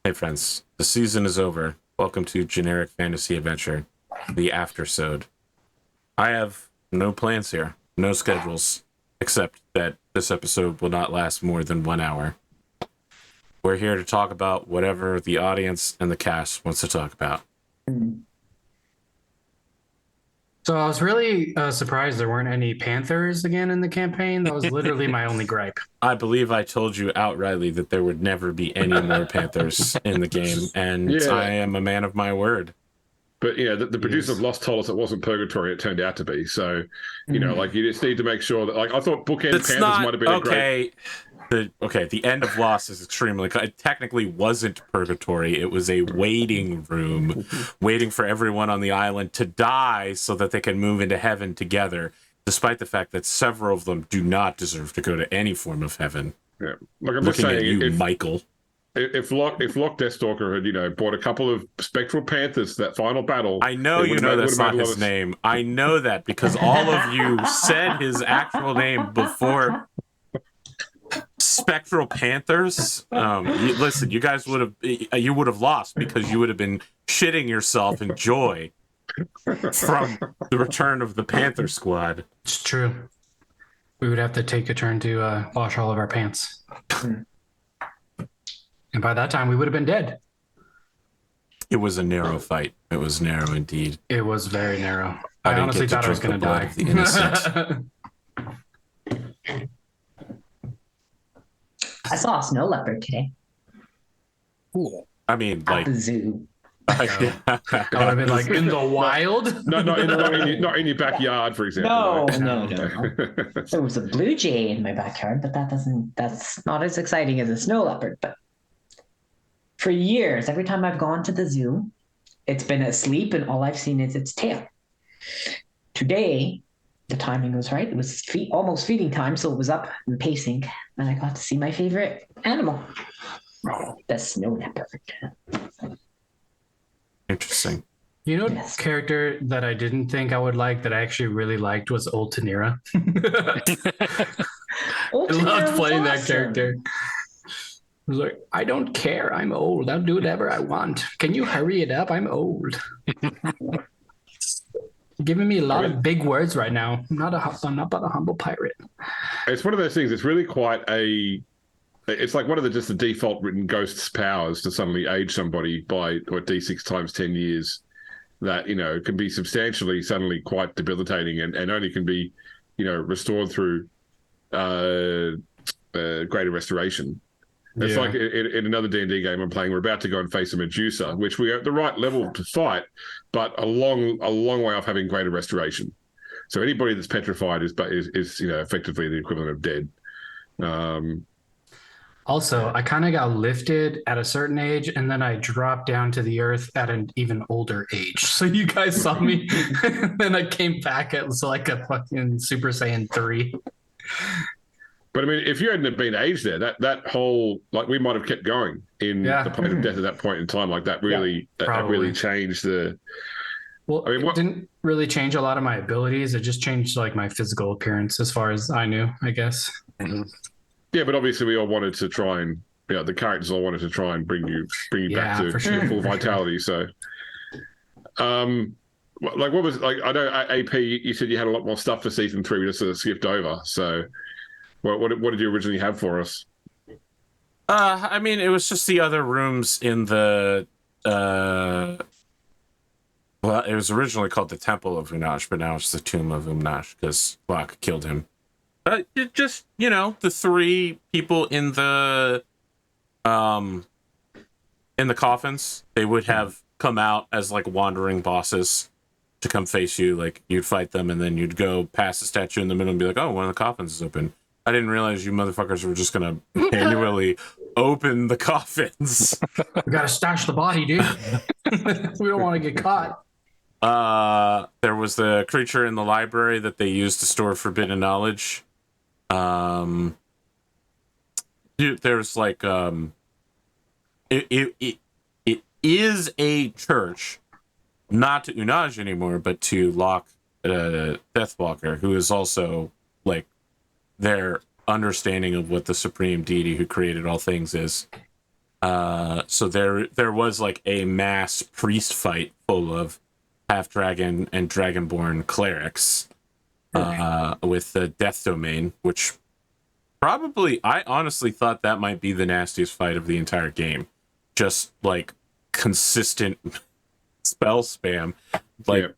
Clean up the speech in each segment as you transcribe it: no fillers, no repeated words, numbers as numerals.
Hey friends, the season is over. Welcome to Generic Fantasy Adventure, the Aftersode. I have no plans here, no schedules, except that this episode will not last more than 1 hour. We're here to talk about whatever the audience and the cast wants to talk about. So I was really surprised there weren't any Panthers again in the campaign. That was literally my only gripe. I believe I told you outrightly that there would never be any more Panthers in the game, and Yeah. I am a man of my word. But yeah, the producer Yes. of Lost told us it wasn't purgatory. It turned out to be. So, like you just need to make sure that, like, I thought Bookend It's Panthers not might have been a great. the end of Lost is extremely. It technically wasn't purgatory. It was a waiting room, waiting for everyone on the island to die so that they can move into heaven together. Despite the fact that several of them do not deserve to go to any form of heaven. Yeah, like I'm just Looking at saying, you, Michael. if Loch Deathstalker had bought a couple of Spectral Panthers for that final battle, I know it you would've know made- that's would've not made a lot his of- name. I know that because all of you said his actual name before. Spectral Panthers. Listen, you guys would have lost because you would have been shitting yourself in joy from the return of the Panther Squad. It's true. We would have to take a turn to wash all of our pants. And by that time, we would have been dead. It was a narrow fight. It was narrow indeed. It was very narrow. I I didn't honestly get to thought I was drink going the to blood die. of the innocent. I saw a snow leopard today I mean, at like, the zoo. I would have been like, in the wild? not in your backyard, for example. No. There was a blue jay in my backyard, but that's not as exciting as a snow leopard. But for years, every time I've gone to the zoo, it's been asleep and all I've seen is its tail. Today, the timing was right. It was almost feeding time, so it was up and pacing, and I got to see my favorite animal, the snow leopard. Interesting. You know, Yes. character that I didn't think I would like that I actually really liked was Old Tanira. Oh, I loved was playing that awesome. character. I was like, I don't care. I'm old. I'll do whatever I want. Can you hurry it up? I'm old. Giving me a lot of big words right now. I'm not but a humble pirate. It's one of those things. It's really quite a. It's like one of just the default written ghosts' powers to suddenly age somebody by D6 times 10 years. That can be substantially suddenly quite debilitating, and only can be restored through greater restoration. It's Yeah. like in another D&D game I'm playing, we're about to go and face a Medusa, which we are at the right level to fight, but a long way off having greater restoration. So anybody that's petrified is effectively the equivalent of dead. Also, I kind of got lifted at a certain age, and then I dropped down to the earth at an even older age. So you guys saw me, and then I came back as like a fucking Super Saiyan 3. But I mean, if you hadn't been aged there, that whole we might have kept going in the plane of death at that point in time. Like that really changed the. Well, I mean, it didn't really change a lot of my abilities. It just changed like my physical appearance, as far as I knew, I guess. Yeah, but obviously we all wanted to try and the characters all wanted to try and bring you back to full vitality. So, what was I know AP, you said you had a lot more stuff for season 3. We just sort of skipped over. So, what did you originally have for us? I mean, it was just the other rooms in the. Well, it was originally called the Temple of Unash, but now it's the Tomb of Umnash because Locke killed him. It just, the 3 people in the coffins, they would have come out as like wandering bosses to come face you. Like you'd fight them, and then you'd go past the statue in the middle and be like, "Oh, one of the coffins is open." I didn't realize you motherfuckers were just gonna manually open the coffins. We gotta stash the body, dude. We don't want to get caught. There was the creature in the library that they used to store forbidden knowledge. There's like it is a church, not to Unaj anymore, but to Locke Deathwalker, who is also like their understanding of what the supreme deity who created all things is. So there was like a mass priest fight full of half dragon and dragonborn clerics with the death domain, which probably I honestly thought that might be the nastiest fight of the entire game. Just like consistent spell spam. Like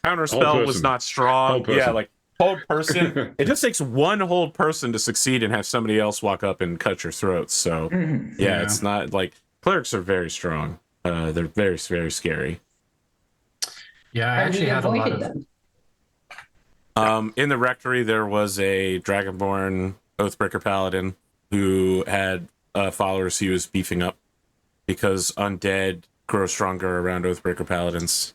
counter spell was not strong. Yeah, like hold person. It just takes one hold person to succeed and have somebody else walk up and cut your throat. So yeah, it's not like clerics are very strong. They're very, very scary. Yeah, I actually had a lot of in the rectory there was a dragonborn oathbreaker paladin who had followers he was beefing up because undead grow stronger around oathbreaker paladins.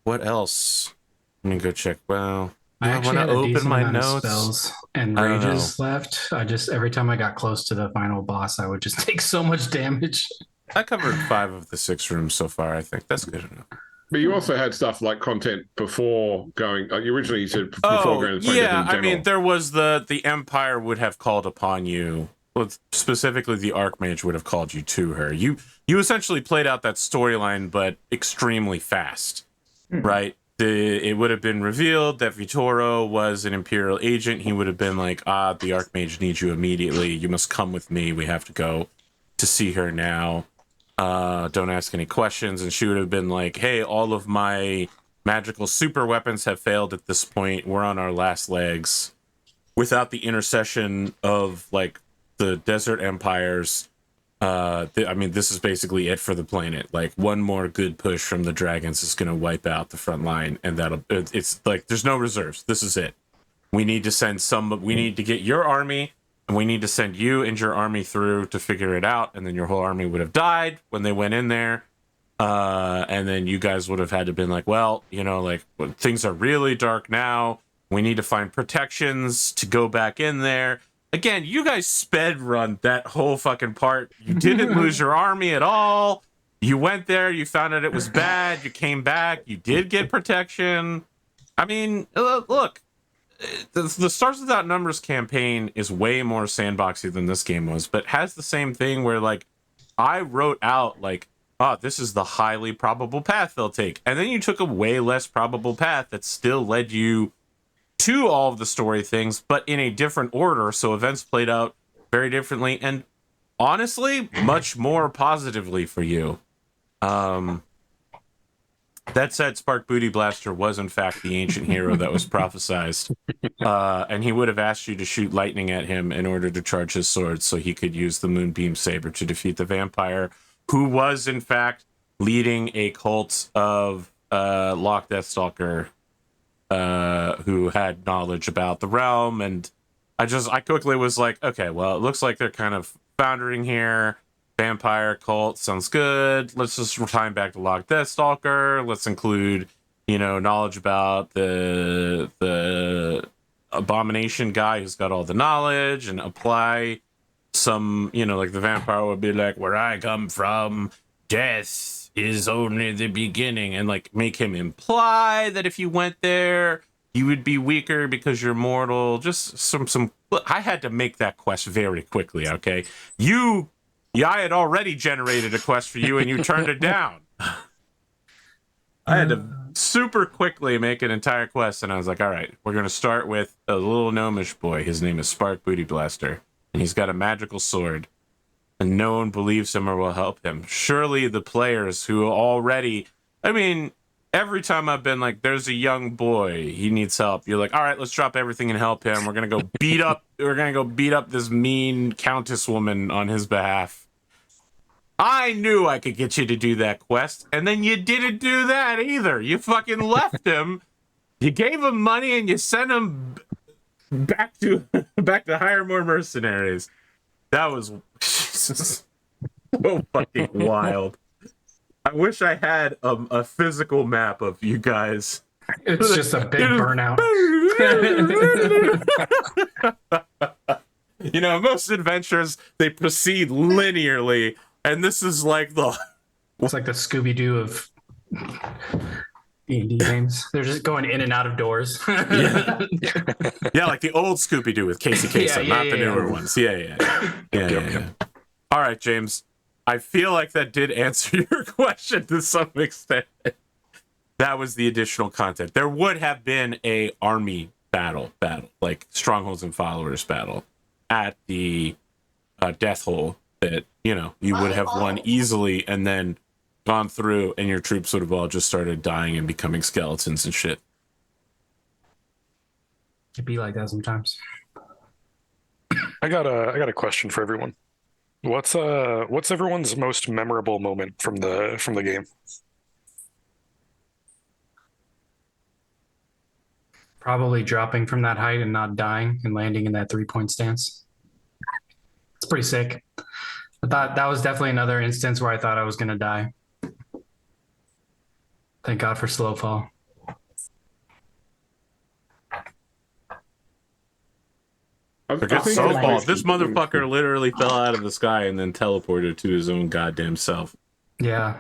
What else? Let me go check. Well, I actually had a open decent my amount notes. of spells and rages left. I just every time I got close to the final boss, I would just take so much damage. I covered 5 of the 6 rooms so far. I think that's good enough. But you also had stuff like content before going. You originally said before going to the yeah. I mean, there was the Empire would have called upon you. Well, specifically, the Archmage would have called you to her. You essentially played out that storyline, but extremely fast, right? It would have been revealed that Vittorio was an Imperial agent. He would have been like, the Archmage needs you immediately. You must come with me. We have to go to see her now. Don't ask any questions. And she would have been like, hey, all of my magical super weapons have failed at this point. We're on our last legs. Without the intercession of like the desert empires, I mean, this is basically it for the planet. Like one more good push from the dragons is going to wipe out the front line, and it's like there's no reserves. This is it. We need to send we need to get your army, and we need to send you and your army through to figure it out, and then your whole army would have died when they went in there. And then you guys would have had to been like, well, you know, like things are really dark now. We need to find protections to go back in there. Again, you guys sped run that whole fucking part. You didn't lose your army at all. You went there, you found out it was bad, you came back, you did get protection. I mean, look, the Stars Without Numbers campaign is way more sandboxy than this game was, but has the same thing where, like, I wrote out, like, this is the highly probable path they'll take. And then you took a way less probable path that still led you to all of the story things, but in a different order, so events played out very differently, and honestly, much more positively for you. That said, Spark Booty Blaster was in fact the ancient hero that was prophesized, and he would have asked you to shoot lightning at him in order to charge his sword so he could use the Moonbeam Saber to defeat the vampire, who was in fact leading a cult of Loch Deathstalker, who had knowledge about the realm. And I quickly was like, okay, well, it looks like they're kind of foundering here. Vampire cult sounds good. Let's just time back to Loch Deathstalker. Let's include, you know, knowledge about the abomination guy who's got all the knowledge, and apply some, you know, like the vampire would be like, where I come from, death is only the beginning, and like make him imply that if you went there you would be weaker because you're mortal. Just some I had to make that quest very quickly. Okay, I had already generated a quest for you and you turned it down. I had to super quickly make an entire quest, and I was like, all right, we're gonna start with a little gnomish boy. His name is Spark Booty Blaster, and he's got a magical sword, and no one believes him or will help him. Surely the players who already, I mean, every time I've been like, there's a young boy, he needs help, you're like, all right, let's drop everything and help him. We're gonna go beat up this mean countess woman on his behalf. I knew I could get you to do that quest, and then you didn't do that either. You fucking left him. You gave him money and you sent him back to hire more mercenaries. That was Jesus, so fucking wild. I wish I had a physical map of you guys. It's just a big burnout. You know, most adventures, they proceed linearly, and this is like it's like the Scooby-Doo of D&D games. They're just going in and out of doors. Yeah. Yeah, like the old Scooby-Doo with Casey Kasem, Yeah, not the newer yeah. ones. Yeah. All right, James. I feel like that did answer your question to some extent. That was the additional content. There would have been a army battle, like strongholds and followers battle at the death hole that, you would have won easily and then gone through and your troops would have all just started dying and becoming skeletons and shit. It'd be like that sometimes. I got a question for everyone. What's everyone's most memorable moment from the game? Probably dropping from that height and not dying and landing in that 3-point stance. It's pretty sick. I thought that was definitely another instance where I thought I was going to die. Thank God for slow fall. Forget think slow it's fall. like- This motherfucker literally fell out of the sky and then teleported to his own goddamn self. Yeah.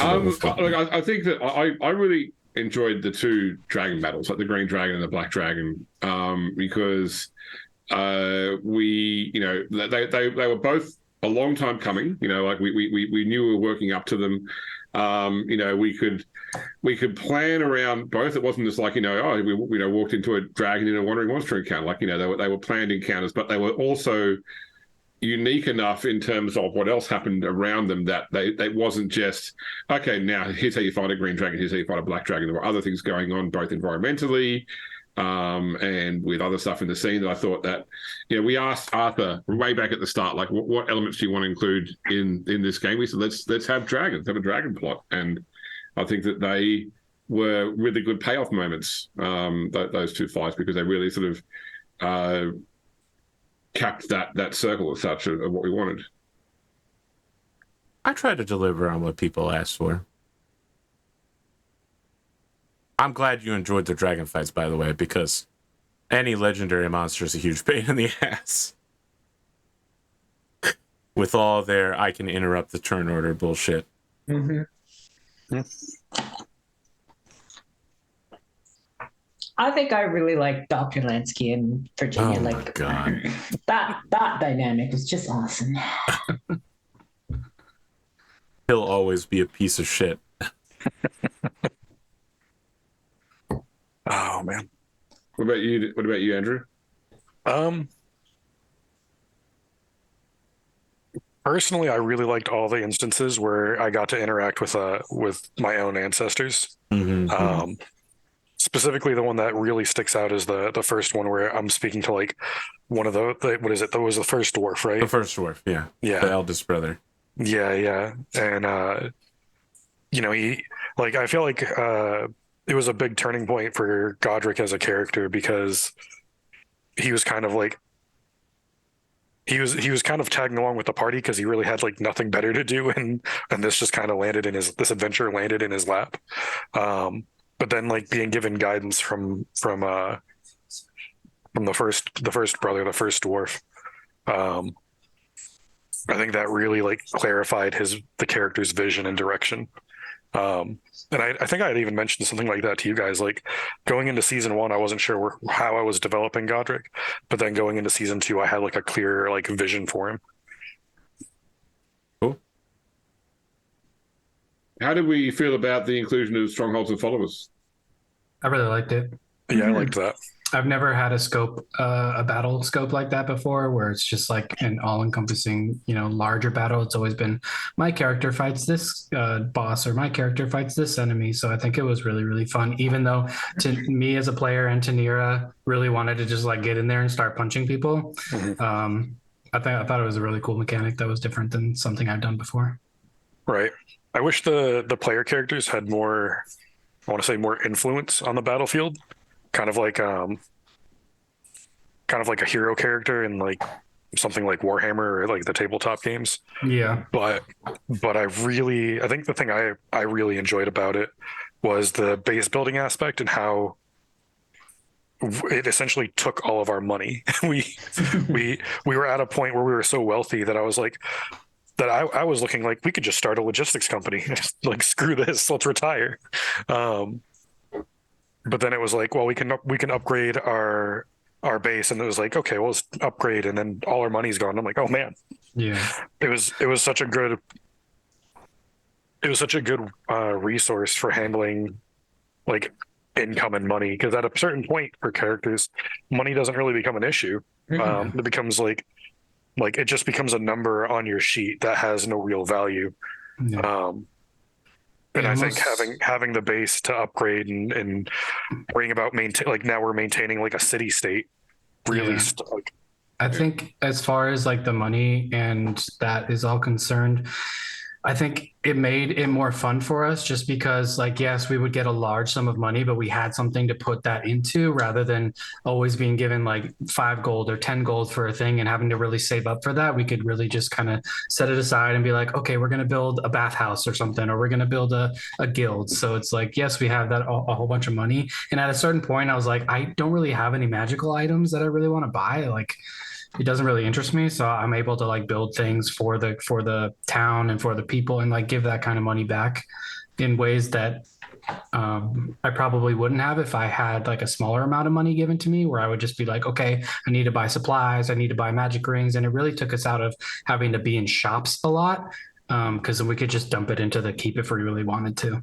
I think that I really enjoyed the two dragon battles, like the green dragon and the black dragon, because we, they were both a long time coming. Like we knew we were working up to them. We could plan around both. It wasn't just like we walked into a dragon in a wandering monster encounter. Like they were planned encounters, but they were also unique enough in terms of what else happened around them that they wasn't just, okay, now here's how you fight a green dragon, here's how you fight a black dragon. There were other things going on, both environmentally and with other stuff in the scene that I thought that, we asked Arthur way back at the start, like, what elements do you want to include in this game? We said, let's have dragons, have a dragon plot. And I think that they were really good payoff moments, those two fights, because they really sort of capped that circle as such of what we wanted. I tried to deliver on what people asked for. I'm glad you enjoyed the dragon fights, by the way, because any legendary monster is a huge pain in the ass. With all their I can interrupt the turn order bullshit. Mm-hmm. Yeah. I think I really like Dr. Lansky and Virginia. Oh my like God. that dynamic was just awesome. He'll always be a piece of shit. Oh man. What about you, Andrew? Personally, I really liked all the instances where I got to interact with my own ancestors. Mm-hmm. Specifically, the one that really sticks out is the first one where I'm speaking to like one of the what is it? That was the first dwarf, right? The first dwarf, yeah. Yeah. The eldest brother. Yeah. And he I feel like it was a big turning point for Godric as a character because he was kind of like he was kind of tagging along with the party because he really had like nothing better to do, and this just kind of this adventure landed in his lap. But then like being given guidance from the first brother, the first dwarf, I think that really like clarified the character's vision and direction. And I think I had even mentioned something like that to you guys. Like going into season 1, I wasn't sure how I was developing Godric, but then going into season 2, I had like a clear like vision for him. Cool. How did we feel about the inclusion of strongholds and followers? I really liked it. Yeah, I liked that. I've never had a battle scope like that before, where it's just like an all-encompassing, larger battle. It's always been my character fights this boss or my character fights this enemy. So I think it was really, really fun, even though to me as a player and to Nira really wanted to just like get in there and start punching people. Mm-hmm. I thought it was a really cool mechanic that was different than something I've done before. Right. I wish the player characters had more, I want to say more influence on the battlefield. Kind of like a hero character in like something like Warhammer or like the tabletop games. Yeah. But I think the thing I really enjoyed about it was the base building aspect and how it essentially took all of our money. We were at a point where we were so wealthy that I was like, that I was looking like we could just start a logistics company. Like, screw this, let's retire. But then it was like, well, we can upgrade our base, and it was like, okay, well, let's upgrade, and then all our money's gone. I'm like, oh man, Yeah. it was such a good resource for handling like income and money, because at a certain point for characters, money doesn't really become an issue. It becomes like it just becomes a number on your sheet that has no real value. Yeah. And Yeah, I think having the base to upgrade and bring about like now we're maintaining like a city state really Yeah. like, I think as far as like the money and that is all concerned, I think it made it more fun for us just because, like, yes, we would get a large sum of money, but we had something to put that into rather than always being given like 5 gold or 10 gold for a thing and having to really save up for that. We could really just kind of set it aside and be like, okay, we're going to build a bathhouse or something, or we're going to build a guild. So it's like, yes, we have that a whole bunch of money. And at a certain point, I was like, I don't really have any magical items that I really want to buy. Like, it doesn't really interest me, so I'm able to like build things for the town and for the people and like give that kind of money back in ways that I probably wouldn't have if I had like a smaller amount of money given to me, where I would just be like, okay, I need to buy supplies, I need to buy magic rings, and it really took us out of having to be in shops a lot, because then we could just dump it into the keep if we really wanted to.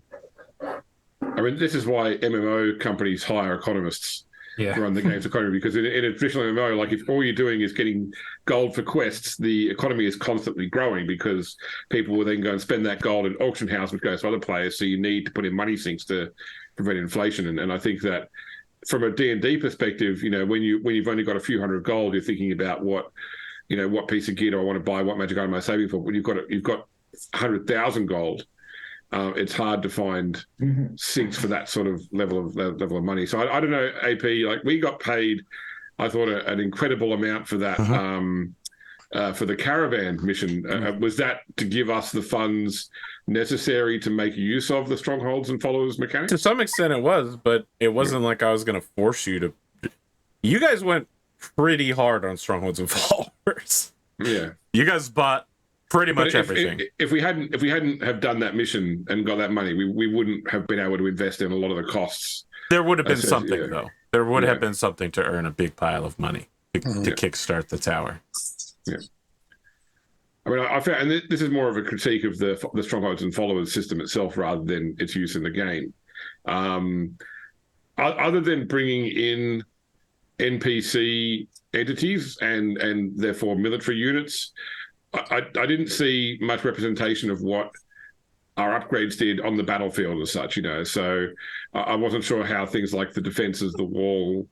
I mean, this is why MMO companies hire economists Yeah. to run the game's economy, because in a traditional MMO, like if all you're doing is getting gold for quests, the economy is constantly growing because people will then go and spend that gold in auction house, which goes to other players. So you need to put in money sinks to prevent inflation. And I think that from a D&D perspective, you know, when you've only got a few hundred gold, you're thinking about what piece of gear do I want to buy, what magic item am I saving for. When you've got 100,000 gold, it's hard to find sinks for that sort of level of money. So I don't know, AP, like we got paid, I thought an incredible amount for that, for the caravan mission. Was that to give us the funds necessary to make use of the strongholds and followers mechanics? To some extent it was, but it wasn't like I was going to force you to. You guys went pretty hard on strongholds and followers. Yeah. You guys bought pretty much everything. If we hadn't have done that mission and got that money, we wouldn't have been able to invest in a lot of the costs. There would have been something though. There would have been something to earn a big pile of money to kickstart the tower. Yeah. I mean, I found, and this is more of a critique of the strongholds and followers system itself rather than its use in the game. Other than bringing in NPC entities and therefore military units, I didn't see much representation of what our upgrades did on the battlefield as such, you know. So I wasn't sure how things like the defenses, the wall,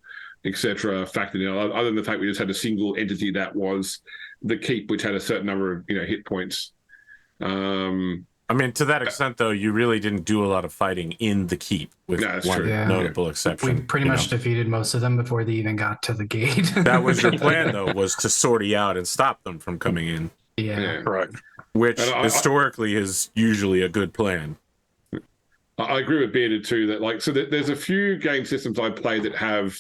etc., factored in. Other than the fact we just had a single entity that was the keep, which had a certain number of hit points. I mean, to that extent, though, you really didn't do a lot of fighting in the keep, with one notable exception. We pretty much defeated most of them before they even got to the gate. That was your plan, though, was to sortie out and stop them from coming in. Yeah. right. Which historically is usually a good plan. I agree with Bearded too, that there's a few game systems I play that have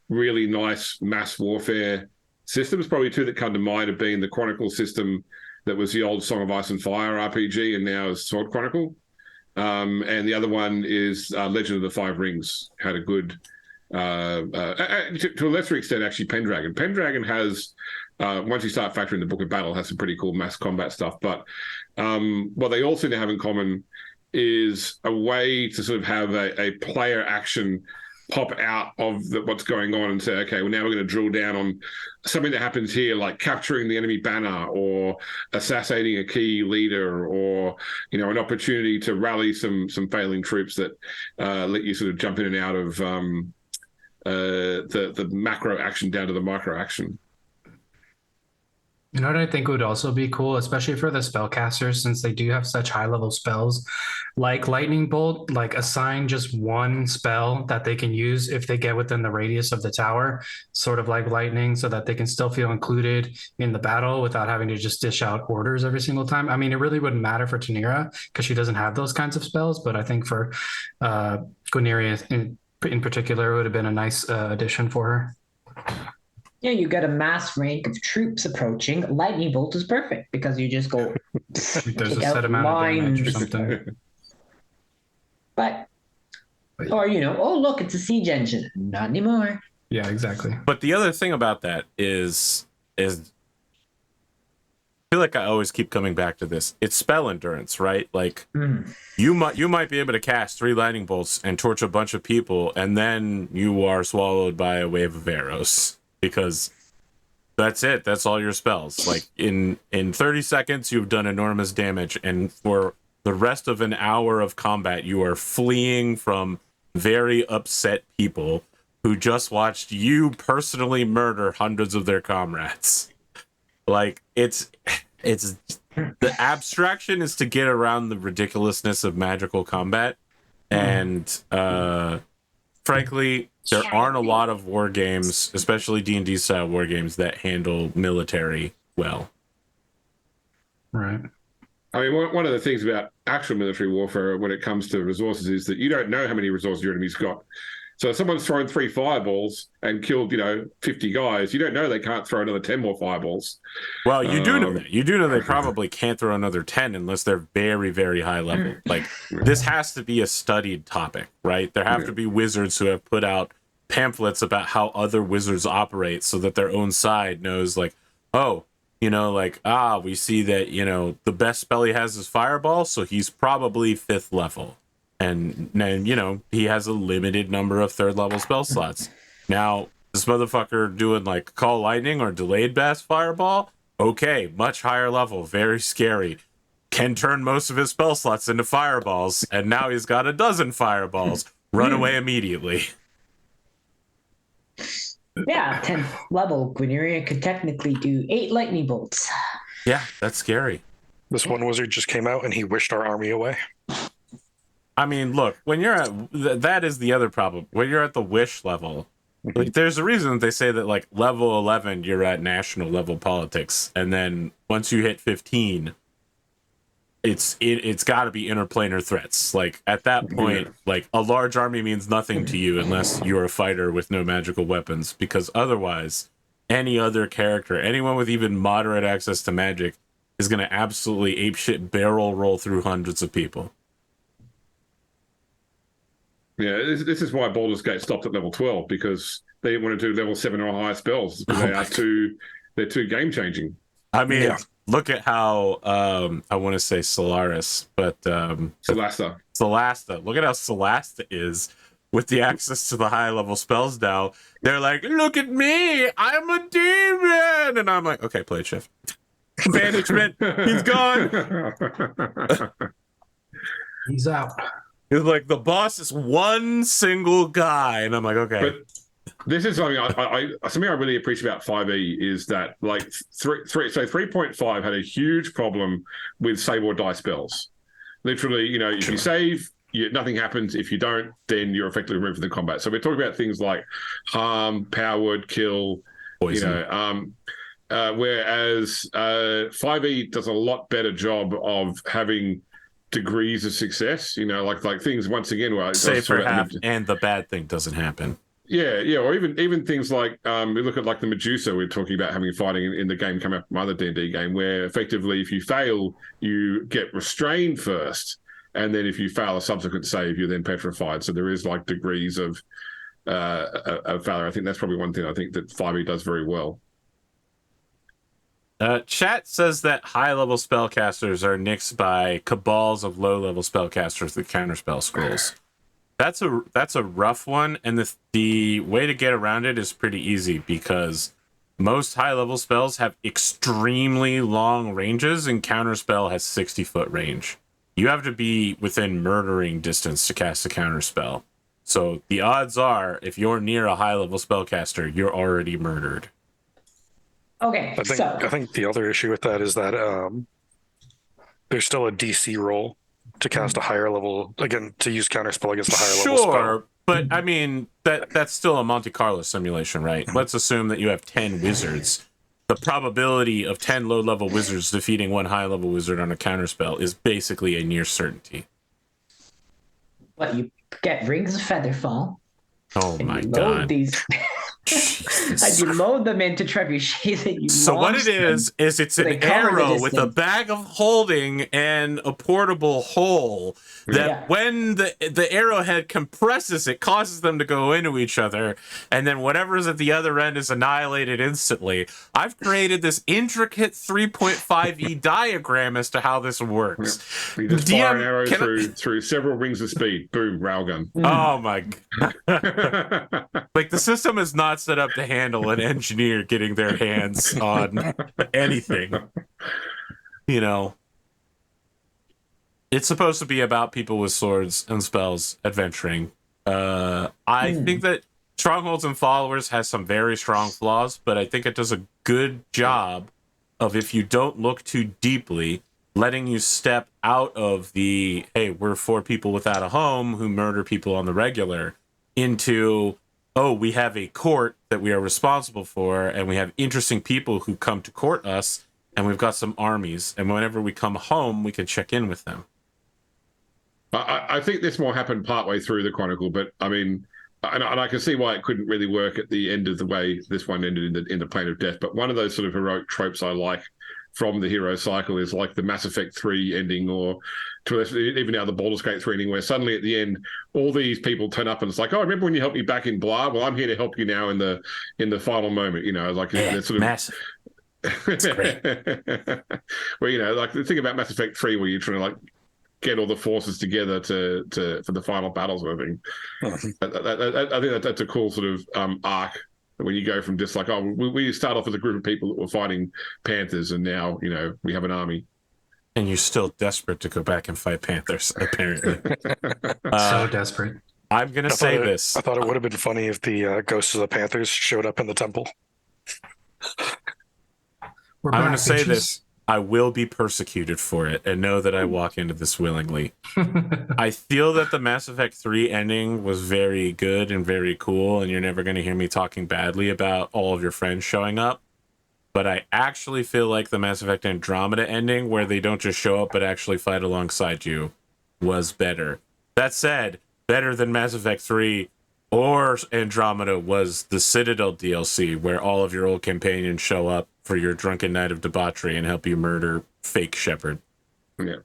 really nice mass warfare systems. Probably two that come to mind have been the Chronicle system that was the old Song of Ice and Fire RPG and now is Sword Chronicle. And the other one is Legend of the Five Rings, had a good, to a lesser extent, actually, Pendragon. Pendragon has, once you start factoring the Book of Battle, has some pretty cool mass combat stuff. But what they all seem to have in common is a way to sort of have a player action pop out of what's going on and say, okay, well, now we're going to drill down on something that happens here, like capturing the enemy banner or assassinating a key leader, or an opportunity to rally some failing troops that let you sort of jump in and out of the macro action down to the micro action. You know what I think would also be cool, especially for the spellcasters, since they do have such high level spells, like Lightning Bolt, like assign just one spell that they can use if they get within the radius of the tower, sort of like lightning, so that they can still feel included in the battle without having to just dish out orders every single time. I mean, it really wouldn't matter for Tanira because she doesn't have those kinds of spells, but I think for Guineria in particular, it would have been a nice addition for her. Yeah, you get a mass rank of troops approaching. Lightning bolt is perfect because you just go There's a take set out amount of damage or lines. something. But or oh look, it's a siege engine. Not anymore. Yeah, exactly. But the other thing about that is I feel like I always keep coming back to this. It's spell endurance, right? Like you might be able to cast 3 lightning bolts and torch a bunch of people, and then you are swallowed by a wave of arrows because that's it. That's all your spells. Like in 30 seconds, you've done enormous damage, and for the rest of an hour of combat, you are fleeing from very upset people who just watched you personally murder hundreds of their comrades. Like it's the abstraction is to get around the ridiculousness of magical combat, and frankly, there aren't a lot of war games, especially D&D style war games, that handle military well. Right. I mean, one of the things about actual military warfare when it comes to resources is that you don't know how many resources your enemy's got. So if someone's thrown 3 fireballs and killed, 50 guys, you don't know they can't throw another 10 more fireballs. Well, you do know that. You do know they probably can't throw another 10 unless they're very, very high level. Like, this has to be a studied topic, right? There have to be wizards who have put out pamphlets about how other wizards operate so that their own side knows, like, oh, we see that, the best spell he has is Fireball, so he's probably 5th level. And then, he has a limited number of 3rd level spell slots. Now, this motherfucker doing like Call Lightning or Delayed Blast Fireball, okay, much higher level, very scary. Can turn most of his spell slots into fireballs, and now he's got a dozen fireballs. Run away immediately. Yeah, 10th level, Gwyneria could technically do 8 lightning bolts. Yeah, that's scary. This one wizard just came out and he wished our army away. I mean, look, when you're at that is the other problem. When you're at the wish level, like, there's a reason that they say that like level 11 you're at national level politics, and then once you hit 15, it's got to be interplanar threats. Like at that point, like a large army means nothing to you unless you're a fighter with no magical weapons, because otherwise, any other character, anyone with even moderate access to magic, is going to absolutely apeshit barrel roll through hundreds of people. Yeah, this is why Baldur's Gate stopped at level 12, because they didn't want to do level 7 or higher spells. They're too game changing. I mean, look at how I want to say Solaris, but Solasta. Look at how Solasta is with the access to the high level spells now. They're like, look at me, I'm a demon, and I'm like, okay, play it, shift. Banishment, he's gone. He's out. It's like the boss is one single guy, and I'm like, okay. But this is something something I really appreciate about 5e is that like 3.5 had a huge problem with save or die spells. Literally, if you save, nothing happens. If you don't, then you're effectively removed from the combat. So we're talking about things like harm, power word, kill, poison. Whereas 5e does a lot better job of having degrees of success, like things once again where save for half and the bad thing doesn't happen. Yeah, or even things like we look at like the Medusa we're talking about having fighting in the game come up from other D&D game, where effectively if you fail, you get restrained first, and then if you fail a subsequent save, you're then petrified. So there is like degrees of failure. I think that's probably one thing I think that 5e does very well. Chat says that high-level spellcasters are nixed by cabals of low-level spellcasters with counterspell scrolls. That's a rough one, and the way to get around it is pretty easy, because most high-level spells have extremely long ranges, and counterspell has 60-foot range. You have to be within murdering distance to cast a counterspell. So the odds are, if you're near a high-level spellcaster, you're already murdered. Okay, I think the other issue with that is that there's still a DC roll to cast a higher level, again, to use counterspell against a higher level spell. Sure, but I mean, that's still a Monte Carlo simulation, right? Let's assume that you have 10 wizards. The probability of 10 low-level wizards defeating one high-level wizard on a counterspell is basically a near certainty. What, you get Rings of Featherfall. Oh my god. These As you load them into trebuchets that you So what it launch them, is it's so an they cover the arrow with a distance. bag of holding and a portable hole that Yeah. when the arrowhead compresses, it causes them to go into each other, and then whatever's at the other end is annihilated instantly. I've created this intricate 3.5e diagram as to how this works. You just fire an DM, arrow can I- through several rings of speed. Boom, railgun. Oh my god. Like, the system is not set up to handle an engineer getting their hands on anything. You know, it's supposed to be about people with swords and spells adventuring. I think that Strongholds and Followers has some very strong flaws, but I think it does a good job of, if you don't look too deeply, letting you step out of the, hey, we're 4 people without a home who murder people on the regular, into, oh, we have a court that we are responsible for, and we have interesting people who come to court us, and we've got some armies, and whenever we come home, we can check in with them. I think this more happened partway through the Chronicle, but I mean, and I can see why it couldn't really work at the end of the way this one ended in the Plane of Death. But one of those sort of heroic tropes I like from the hero cycle is like the Mass Effect 3 ending, or even now the Baldur's Gate 3 ending, where suddenly at the end all these people turn up and it's like, oh, remember when you helped me back in blah? Well, I'm here to help you now in the final moment. You know, like Yeah, it's sort of massive. It's great. Well, you know, like the thing about Mass Effect 3 where you're trying to like get all the forces together for the final battles sort of thing. I think that's a cool sort of arc when you go from just like, oh, we start off as a group of people that were fighting Panthers, and now, you know, we have an army. And you're still desperate to go back and fight Panthers, apparently. So desperate. I'm going to say this. I thought it would have been funny if the ghosts of the Panthers showed up in the temple. We're I'm going back, to say bitches. this. I will be persecuted for it, and know that I walk into this willingly. I feel that the Mass Effect 3 ending was very good and very cool, and you're never going to hear me talking badly about all of your friends showing up. But I actually feel like the Mass Effect Andromeda ending, where they don't just show up but actually fight alongside you, was better. That said, better than Mass Effect 3 or Andromeda was the Citadel DLC, where all of your old companions show up for your drunken night of debauchery and help you murder fake Shepard. Yeah.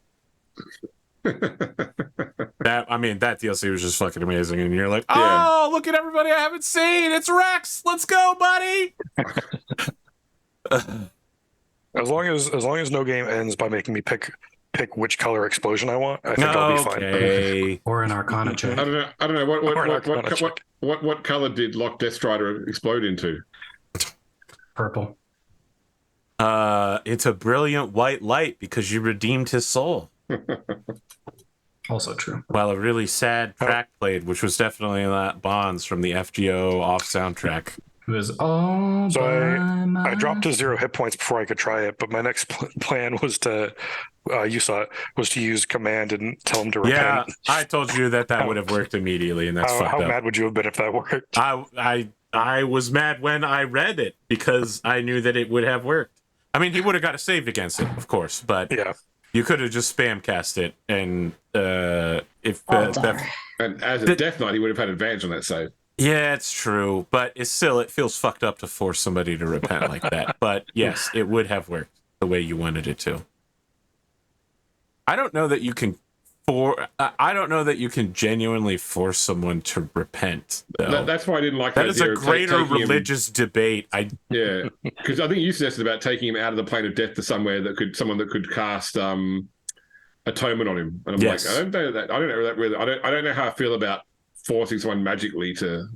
That DLC was just fucking amazing, and you're like, oh, look at everybody I haven't seen. It's Rex. Let's go, buddy. As long as no game ends by making me pick which color explosion I want, I think I'll be fine. Okay. Or an Arcana check. I don't know Or not gonna check. what color did Lock Death Strider explode into? Purple. It's a brilliant white light because you redeemed his soul. Also true. While a really sad track played, which was definitely that Bonds from the FGO off soundtrack. It was all So by I dropped to 0 hit points before I could try it, but my next plan was to, you saw it, was to use command and tell him to repent. Yeah, I told you that would have worked immediately, and that's How fucked up. mad would you have been if that worked? I was mad when I read it because I knew that it would have worked. I mean, he would have got a save against it, of course, but Yeah. you could have just spam cast it, and if Altar. And as a Death Knight, he would have had advantage on that save. yeah, it's true, but it feels fucked up to force somebody to repent like that. But yes, it would have worked the way you wanted it to. I don't know that you can genuinely force someone to repent, though. That's why I didn't like That the is a idea of greater taking him- religious debate. Yeah, because I think you suggested about taking him out of the Plane of Death to someone that could cast atonement on him, and I'm Yes. like, I don't know that. I don't know that. Whether I don't know how I feel about forcing someone magically to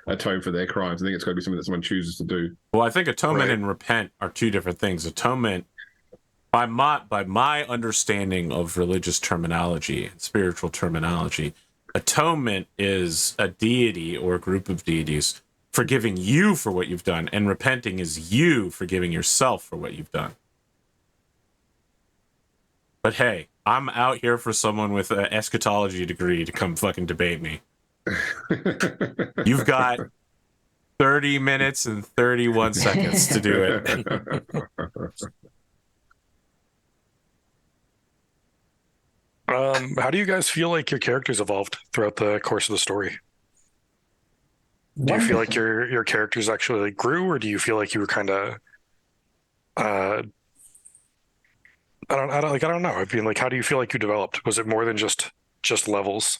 atone for their crimes. I think it's got to be something that someone chooses to do. Well, I think atonement Right. and repent are two different things. Atonement, by my understanding of religious terminology, spiritual terminology, atonement is a deity or a group of deities forgiving you for what you've done, and repenting is you forgiving yourself for what you've done. But hey, I'm out here for someone with an eschatology degree to come fucking debate me. You've got 30 minutes and 31 seconds to do it. How do you guys feel like your characters evolved throughout the course of the story? Do you feel like Wonderful. your characters actually like grew, or do you feel like you were kind of uh I don't know. I mean, like, how do you feel like you developed? Was it more than just levels?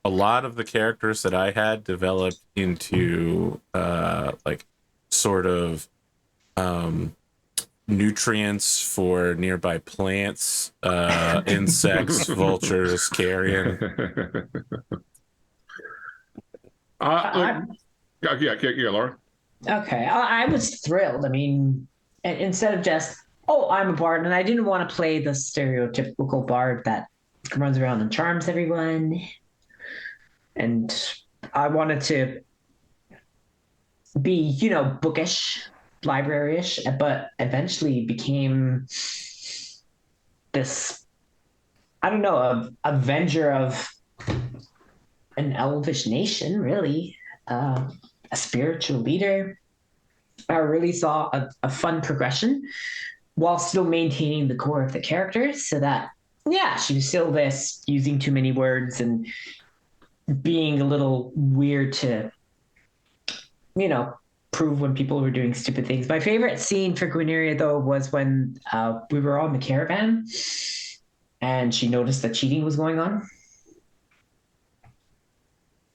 A lot of the characters that I had developed into like sort of um nutrients for nearby plants, insects, vultures, carrion. Look, I, yeah, Laura. okay, I was thrilled. I mean, instead of just, oh, I'm a bard, and I didn't want to play the stereotypical bard that runs around and charms everyone, and I wanted to be, bookish, library-ish, but eventually became this, I don't know, a avenger of an elvish nation, really, a spiritual leader. I really saw a fun progression while still maintaining the core of the character so that, yeah, she was still this using too many words and being a little weird to, prove when people were doing stupid things. My favorite scene for Guineria, though, was when we were on the caravan and she noticed that cheating was going on.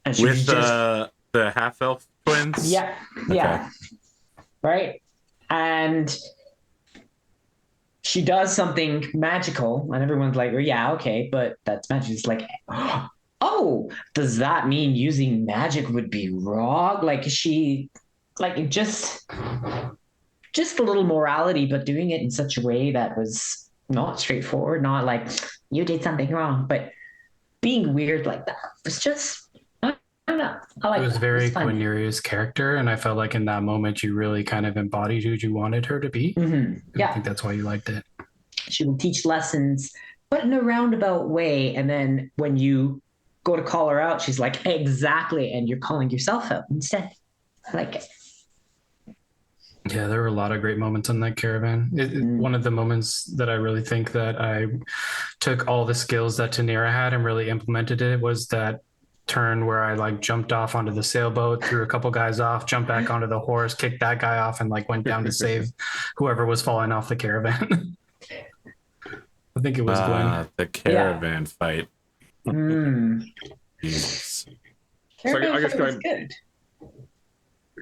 And she was With just, the half elf twins. yeah, Okay. yeah, right. And she does something magical, and everyone's like, well, yeah, okay, but that's magic. It's like, oh, does that mean using magic would be wrong? Like she, like just a little morality, but doing it in such a way that was not straightforward, not like you did something wrong, but being weird like that was just, I don't know. I It like was that. It was very fun. Quineria's character, and I felt like in that moment you really kind of embodied who you wanted her to be. And I Yeah, think that's why you liked it. she will teach lessons, but in a roundabout way. And then when you go to call her out, she's like, exactly. And you're calling yourself out instead. I like it. Yeah, there were a lot of great moments on that caravan. One of the moments that I really think that I took all the skills that Tanira had and really implemented it was that turn where I like jumped off onto the sailboat, threw a couple guys off, jumped back onto the horse, kicked that guy off, and like went down to save whoever was falling off the caravan. I think it was Gwen. The caravan fight. Mm. Jesus. So I guess was good.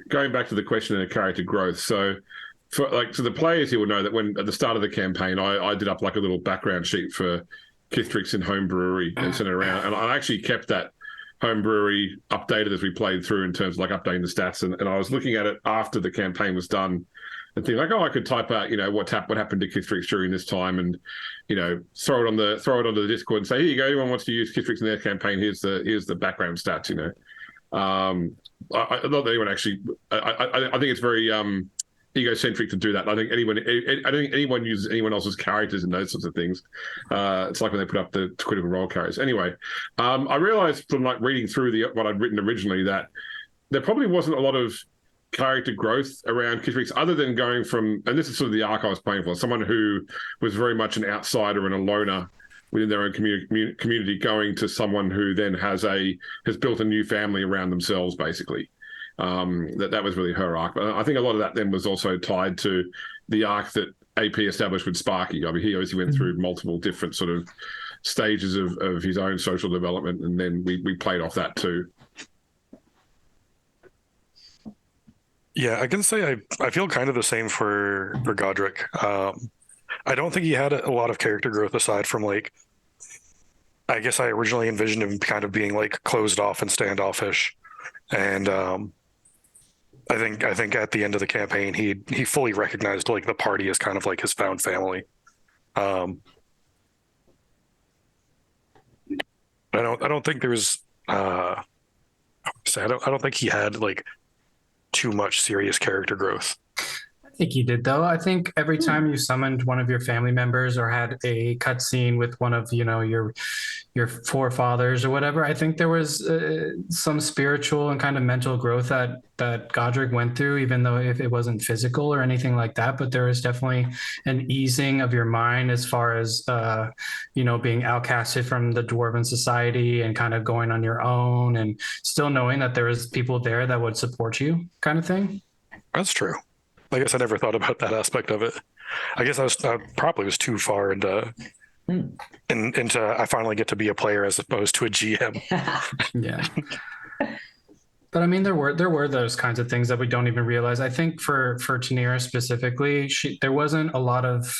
going back to the question of character growth. So so the players here will know that when at the start of the campaign, I did up like a little background sheet for Kithrix and Home Brewery and sent it around. And I actually kept that Home Brewery updated as we played through in terms of like updating the stats. And I was looking at it after the campaign was done and thinking like, oh, I could type out, what happened to Kithrix during this time and, throw it onto the Discord and say, here you go, anyone wants to use Kithrix in their campaign, here's the background stats, not that anyone actually. I think it's very egocentric to do that. I think anyone uses anyone else's characters and those sorts of things. It's like when they put up the critical role carriers. Anyway, I realized from like reading through what I'd written originally that there probably wasn't a lot of character growth around Kithrix other than going from, and this is sort of the arc I was playing for, someone who was very much an outsider and a loner within their own community, going to someone who then has built a new family around themselves, basically. That was really her arc. But I think a lot of that then was also tied to the arc that AP established with Sparky. I mean, he obviously went through multiple different sort of stages of his own social development, and then we played off that too. Yeah, I can say I feel kind of the same for Godric. I don't think he had a lot of character growth aside from like, I guess I originally envisioned him kind of being like closed off and standoffish, and I think at the end of the campaign he fully recognized like the party as kind of like his found family. I don't think there's I don't think he had like too much serious character growth. think you did though. I think every time you summoned one of your family members or had a cutscene with one of your forefathers or whatever, I think there was some spiritual and kind of mental growth that Godric went through, even though if it wasn't physical or anything like that. But there was definitely an easing of your mind as far as being outcasted from the dwarven society and kind of going on your own, and still knowing that there was people there that would support you, kind of thing. That's true. I guess I never thought about that aspect of it. I guess I probably was too far into I finally get to be a player as opposed to a GM. Yeah. But I mean, there were those kinds of things that we don't even realize. I think for Tanira specifically, there wasn't a lot of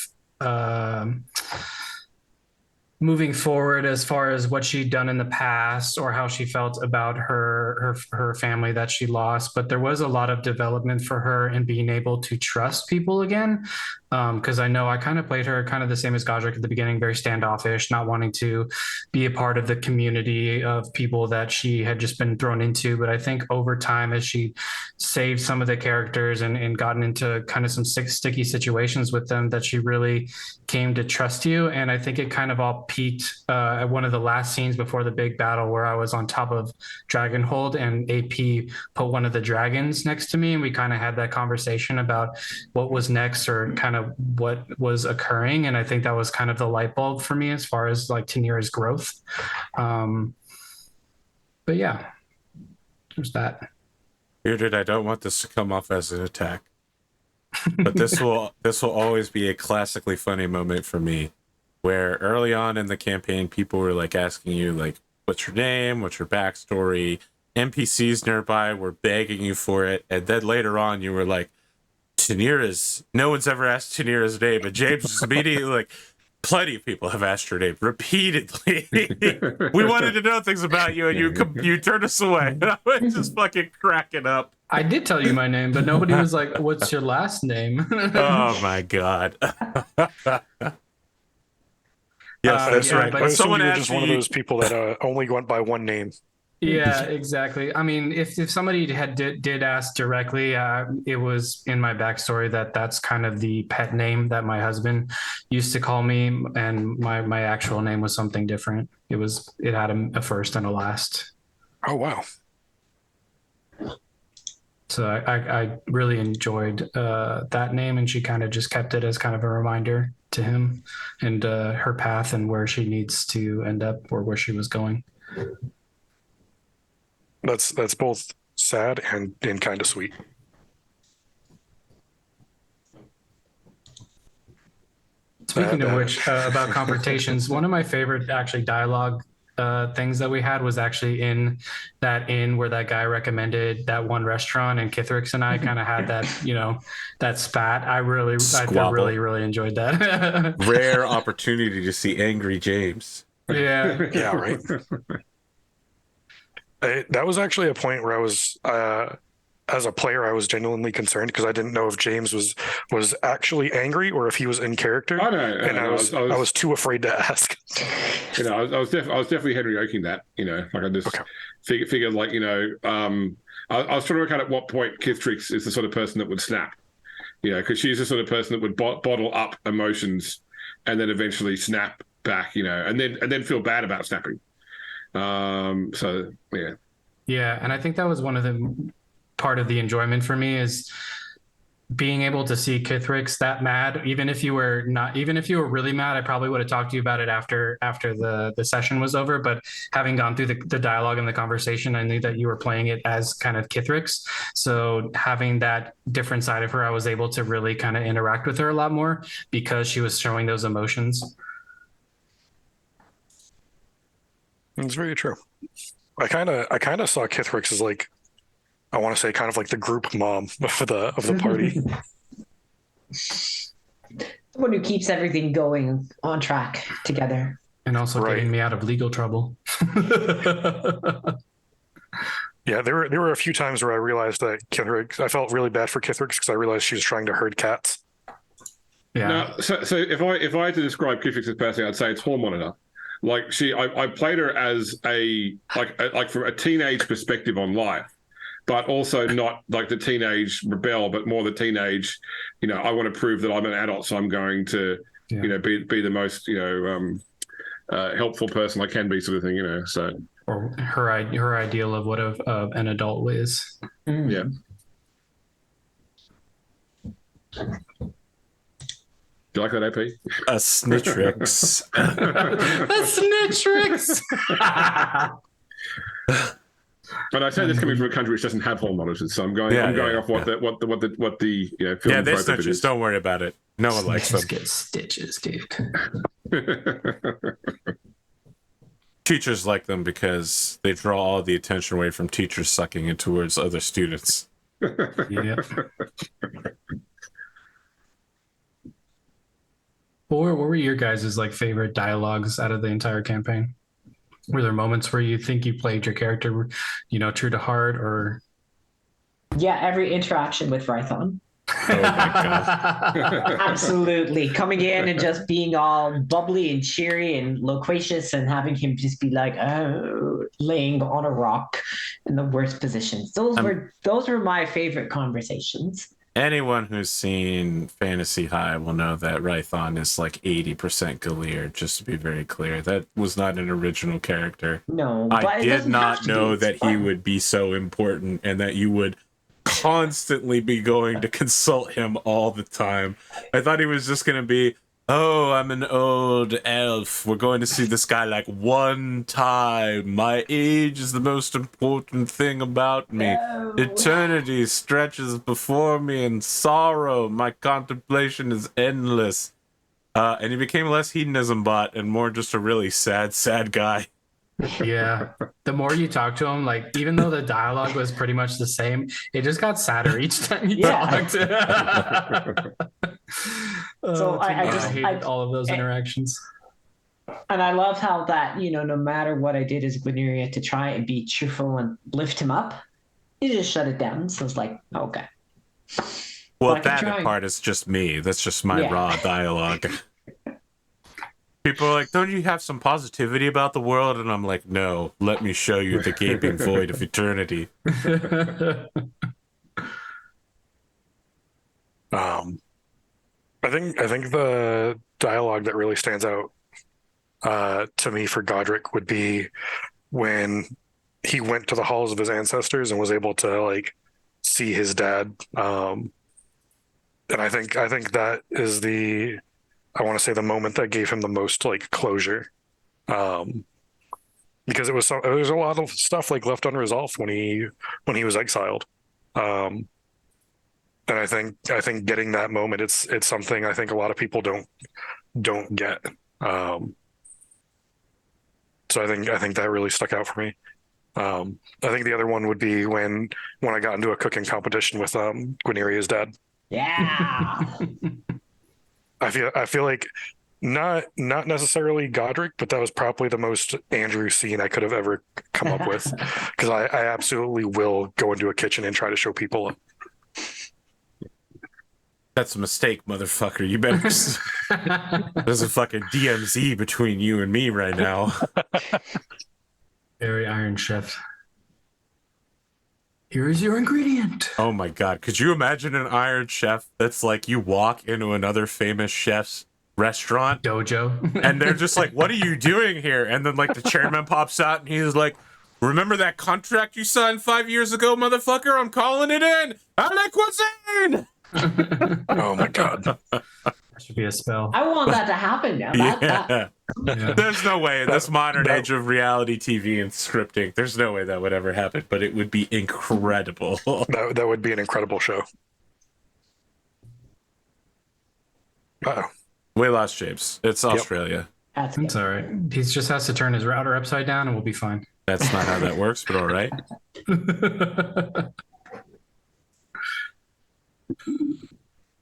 moving forward as far as what she'd done in the past or how she felt about her family that she lost. But there was a lot of development for her in being able to trust people again. Because I know I kind of played her kind of the same as Godric at the beginning, very standoffish, not wanting to be a part of the community of people that she had just been thrown into. But I think over time, as she saved some of the characters and gotten into kind of some sticky situations with them, that she really came to trust you. And I think it kind of all peaked at one of the last scenes before the big battle where I was on top of Dragonhold and AP put one of the dragons next to me. And we kind of had that conversation about what was next or kind of what was occurring. And I think that was kind of the light bulb for me as far as like Tanira's growth. But yeah, there's that. Bearded, I don't want this to come off as an attack, but this will always be a classically funny moment for me, where early on in the campaign, people were like asking you like, what's your name? What's your backstory? NPCs nearby were begging you for it. And then later on you were like, no one's ever asked Tanira's name, but James just immediately like, plenty of people have asked her name repeatedly. We wanted to know things about you, and you turned us away. I was just fucking cracking up. I did tell you my name, but nobody was like, "What's your last name?" Oh my god. Yes, that's right. But someone you're just one of those people that only went by one name. Yeah, exactly. I mean, if somebody did ask directly, it was in my backstory that's kind of the pet name that my husband used to call me, and my actual name was something different. It had a first and a last. Oh wow! So I really enjoyed that name, and she kind of just kept it as kind of a reminder to him and her path and where she needs to end up or where she was going. That's both sad and kind of sweet. Speaking of which, about confrontations, one of my favorite actually dialogue things that we had was actually in that inn where that guy recommended that one restaurant, and Kithrix and I kind of had that, that spat. I really enjoyed that. Rare opportunity to see angry James. Yeah. Yeah, right. That was actually a point where I was, as a player, I was genuinely concerned because I didn't know if James was actually angry or if he was in character. I know, and I was too afraid to ask. I was definitely Henry Oaking that. Like I just figured, like I was trying to work out at what point Kithrix is the sort of person that would snap. Because she's the sort of person that would bottle up emotions and then eventually snap back. And then feel bad about snapping. So yeah, and I think that was one of the part of the enjoyment for me is being able to see Kithrix that mad. Even if you were really mad, I probably would have talked to you about it after the session was over. But having gone through the dialogue and the conversation, I knew that you were playing it as kind of Kithrix. So having that different side of her, I was able to really kind of interact with her a lot more because she was showing those emotions. It's very true. I kind of saw Kithrix as like, I want to say kind of like the group mom of the party. Someone who keeps everything going on track together. And also getting me out of legal trouble. Yeah, there were a few times where I realized that I felt really bad for Kithrix because I realized she was trying to herd cats. Yeah. Now, so if I had to describe Kithrix's personality, I'd say it's hall monitor. Like I played her as like from a teenage perspective on life, but also not like the teenage rebel, but more the teenage, I want to prove that I'm an adult, so I'm going to, be the most, helpful person I can be, sort of thing, so. Or her ideal of what an adult is. Yeah. Do you like that, AP? A Snittrix. A Snittrix. But I say this coming from a country which doesn't have hall monitors, so I'm going off what the film. Yeah, they snitches. Don't worry about it. No one likes them. Get stitches, dude. Teachers like them because they draw all the attention away from teachers sucking it towards other students. Yeah. What were your guys' like favorite dialogues out of the entire campaign? Were there moments where you think you played your character, true to heart, or? Yeah, every interaction with Rython. Oh my god. Absolutely. Coming in and just being all bubbly and cheery and loquacious and having him just be like, oh, laying on a rock in the worst positions. Those were my favorite conversations. Anyone who's seen Fantasy High will know that Rython is like 80% Galir, just to be very clear. That was not an original character. No, I did not know that he would be so important and that you would constantly be going to consult him all the time. I thought he was just going to be, oh, I'm an old elf. We're going to see this guy like one time. My age is the most important thing about me. No. Eternity stretches before me in sorrow. My contemplation is endless. And he became less hedonism bot and more just a really sad, sad guy. Yeah. The more you talk to him, like, even though the dialogue was pretty much the same, it just got sadder each time you talked. So I hated all of those interactions. And I love how that, no matter what I did as Guineria to try and be cheerful and lift him up, he just shut it down. So it's like, okay. Well, that part is just me. That's just my raw dialogue. People are like, don't you have some positivity about the world? And I'm like, no, let me show you the gaping void of eternity. I think the dialogue that really stands out to me for Godric would be when he went to the halls of his ancestors and was able to like see his dad. And I think that is I want to say the moment that gave him the most like closure, because there's a lot of stuff like left unresolved when he was exiled, and I think getting that moment, it's something I think a lot of people don't get. So I think that really stuck out for me. I think the other one would be when I got into a cooking competition with Guineria's dad. Yeah. I feel like not necessarily Godric, but that was probably the most Andrew scene I could have ever come up with, because I absolutely will go into a kitchen and try to show people. That's a mistake, motherfucker. You better. There's a fucking DMZ between you and me right now. Very Iron Chef. Here's your ingredient. Oh my god. Could you imagine an Iron Chef that's like you walk into another famous chef's restaurant dojo and they're just like, what are you doing here? And then like the chairman pops out and he's like, remember that contract you signed 5 years ago, motherfucker? I'm calling it in. Alec Cuisine. Oh my god. That should be a spell. I want that to happen now. Yeah. There's no way in this modern age of reality TV and scripting, there's no way that would ever happen, but it would be incredible. That would be an incredible show. Uh-oh. We lost James. It's Australia. That's all right. He just has to turn his router upside down and we'll be fine. That's not how that works, but all right.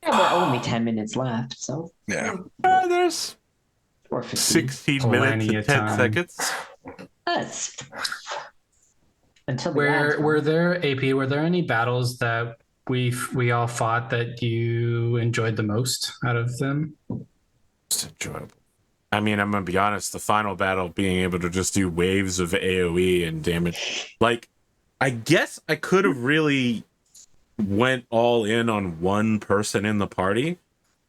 Yeah, we're only 10 minutes left, so Yeah. There's 4:15. 16 minutes Plenty and of 10 time. seconds. That's until the ads Were there any battles that we all fought that you enjoyed the most out of them? It's enjoyable. I mean, I'm gonna be honest, the final battle being able to just do waves of AoE and damage. Like, I guess I could have really went all in on one person in the party,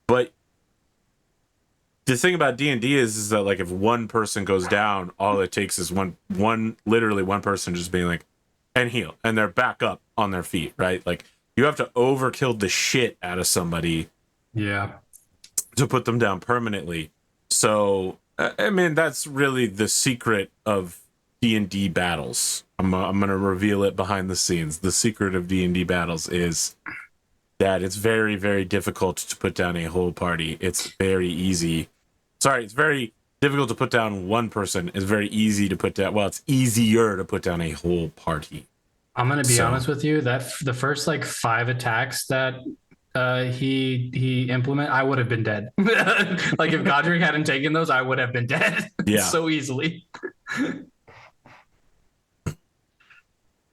but the thing about D&D is that like if one person goes down, all it takes is literally one person just being like, and heal, and they're back up on their feet, right? Like you have to overkill the shit out of somebody, Yeah, to put them down permanently. So I mean that's really the secret of D&D battles. I'm gonna reveal it behind the scenes. The secret of D&D battles is that it's very, very difficult to put down a whole party. It's very easy. Sorry, it's very difficult to put down one person. It's very easy to put down. Well, it's easier to put down a whole party. I'm gonna be honest with you. That the first like 5 attacks that he implement, I would have been dead. Like if Godric hadn't taken those, I would have been dead. Yeah. So easily.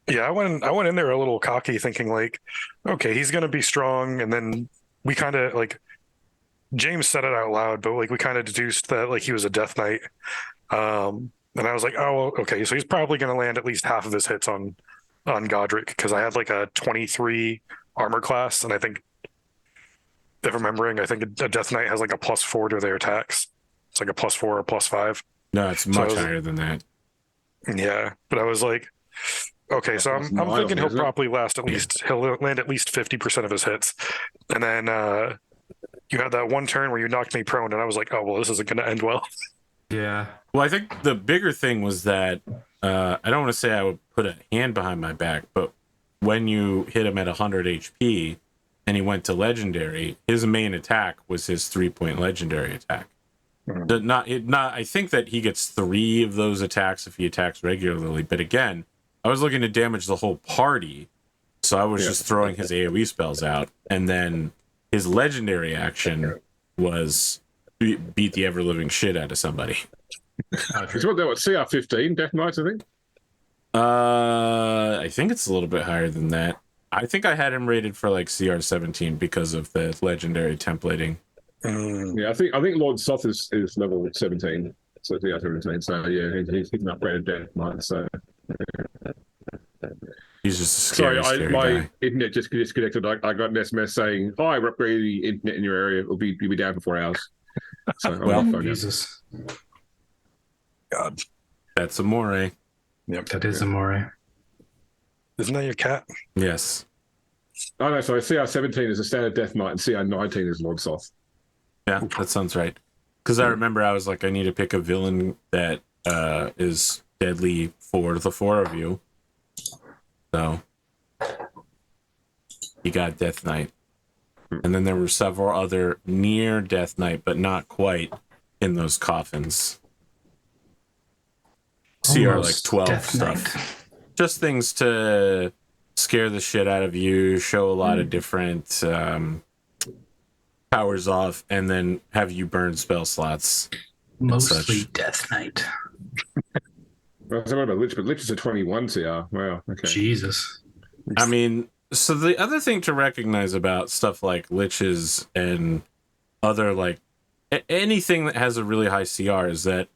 Yeah, I went in there a little cocky, thinking like, okay, he's gonna be strong, and then we kind of like James said it out loud, but like we kind of deduced that like he was a Death Knight, and I was like, oh, okay, so he's probably gonna land at least half of his hits on Godric because I had like a 23 armor class, and I think if remembering, I think a Death Knight has like a +4 to their attacks. It's like a +4 or +5. No, it's much higher than that. Yeah, but I was like, okay, so I'm thinking he'll probably he'll land at least 50% of his hits, and then you had that one turn where you knocked me prone, and I was like, oh well, this isn't going to end well. Yeah. Well, I think the bigger thing was that I don't want to say I would put a hand behind my back, but when you hit him at 100 HP and he went to legendary, his main attack was his 3-point legendary attack. I think that he gets 3 of those attacks if he attacks regularly, but again, I was looking to damage the whole party, so I was just throwing his AoE spells out, and then his legendary action was beat the ever-living shit out of somebody. It's what CR 15 Death Knights, I think. I think it's a little bit higher than that. I think I had him rated for like CR 17 because of the legendary templating. Yeah, I think Lord Soth is level 17, so CR 17. So yeah, he's an upgraded Death Knight. So he's just a scary, scary my guy. internet just disconnected. I got an SMS saying, "Hi, we're upgrading the internet in your area. You'll be down for 4 hours." So Well, Jesus. God, that's Amore. Yep, That is Amore. Isn't that your cat? Yes. Oh no, sorry. CR 17 is a standard Death Knight, and CR 19 is Lord Soth. Yeah, that sounds right. Because I remember I was like, I need to pick a villain that is deadly for the 4 of you. So you got Death Knight. And then there were several other near Death Knight, but not quite in those coffins. CR like 12 Death stuff. Knight. Just things to scare the shit out of you, show a lot of different powers off, and then have you burn spell slots. Mostly Death Knight. Well, what about Lich? But Lich is a 21 CR. Wow. Okay. Jesus. I mean, so the other thing to recognize about stuff like Liches and other like anything that has a really high CR is that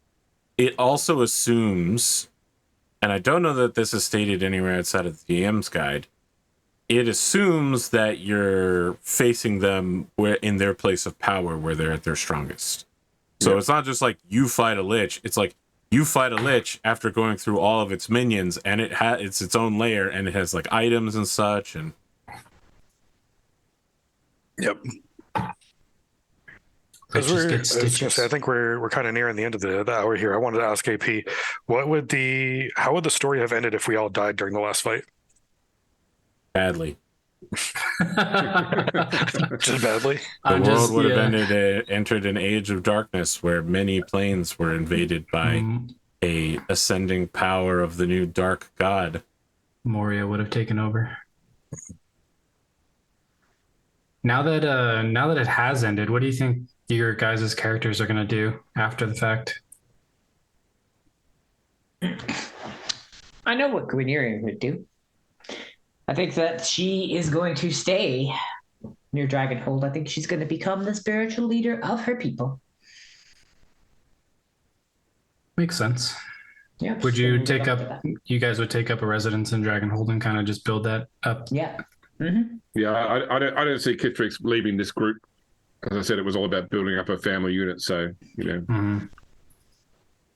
it also assumes, and I don't know that this is stated anywhere outside of the DM's guide, it assumes that you're facing them where in their place of power where they're at their strongest. So it's not just like you fight a Lich, it's like you fight a Lich after going through all of its minions, and it's its own layer, and it has like items and such, and Yep. Let's just get stitches. I think we're kind of nearing the end of the hour here. I wanted to ask AP, how would the story have ended if we all died during the last fight? badly. Just badly. The world would have entered an age of darkness where many planes were invaded by a ascending power of the new dark god. Moria would have taken over. Now that it has ended, what do you think your guys' characters are going to do after the fact? I know what Gwyneira would do. I think that she is going to stay near Dragonhold. I think she's going to become the spiritual leader of her people. Makes sense. Yeah. Would you then take go up? after that. You guys would take up a residence in Dragonhold and kind of just build that up. Yeah. Mm-hmm. Yeah, I don't see Kittrix leaving this group. As I said, it was all about building up a family unit. So Mhm.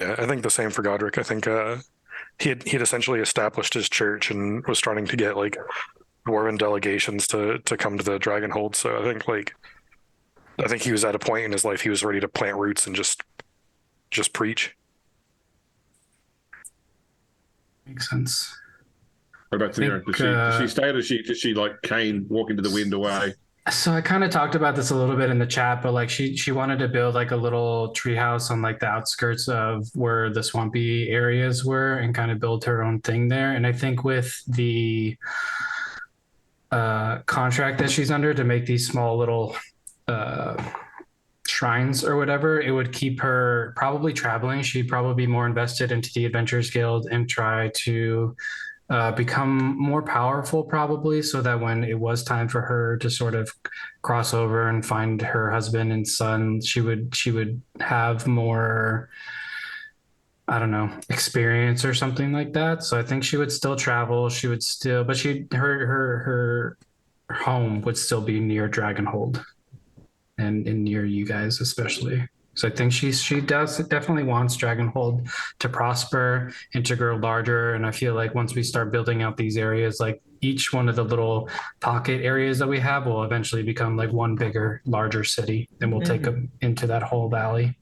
Yeah, I think the same for Godric. I think he'd essentially established his church and was starting to get like dwarven delegations to come to the Dragonhold. So I think he was at a point in his life he was ready to plant roots and just preach. Makes sense. what about Tanira? think, Does she stay, or does she like Kane walk into the wind away? So I kind of talked about this a little bit in the chat, but like she wanted to build like a little treehouse on like the outskirts of where the swampy areas were and kind of build her own thing there. And I think with the contract that she's under to make these small little shrines or whatever, it would keep her probably traveling. She'd probably be more invested into the Adventurers Guild and try to become more powerful, probably, so that when it was time for her to sort of cross over and find her husband and son, she would have more, I don't know, experience or something like that. So I think she would still travel. She would still, but her home would still be near Dragonhold and near you guys especially. So I think she definitely wants Dragonhold to prosper and to grow larger. And I feel like once we start building out these areas, like each one of the little pocket areas that we have will eventually become like one bigger, larger city, and we'll take them into that whole valley.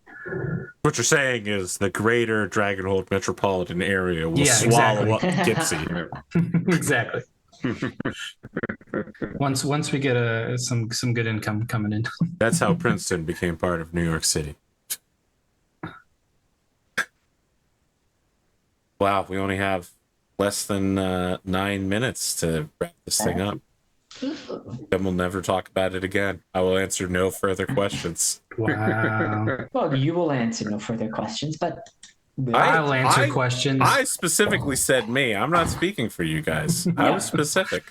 What you're saying is the greater Dragonhold metropolitan area will Yeah, swallow exactly. up Gypsy. Exactly. Once we get some good income coming in. That's how Princeton became part of New York City. Wow, we only have less than 9 minutes to wrap this thing up. Then we'll never talk about it again. I will answer no further questions. Wow. Well, you will answer no further questions, but I'll answer questions. I specifically said me. I'm not speaking for you guys. I was specific.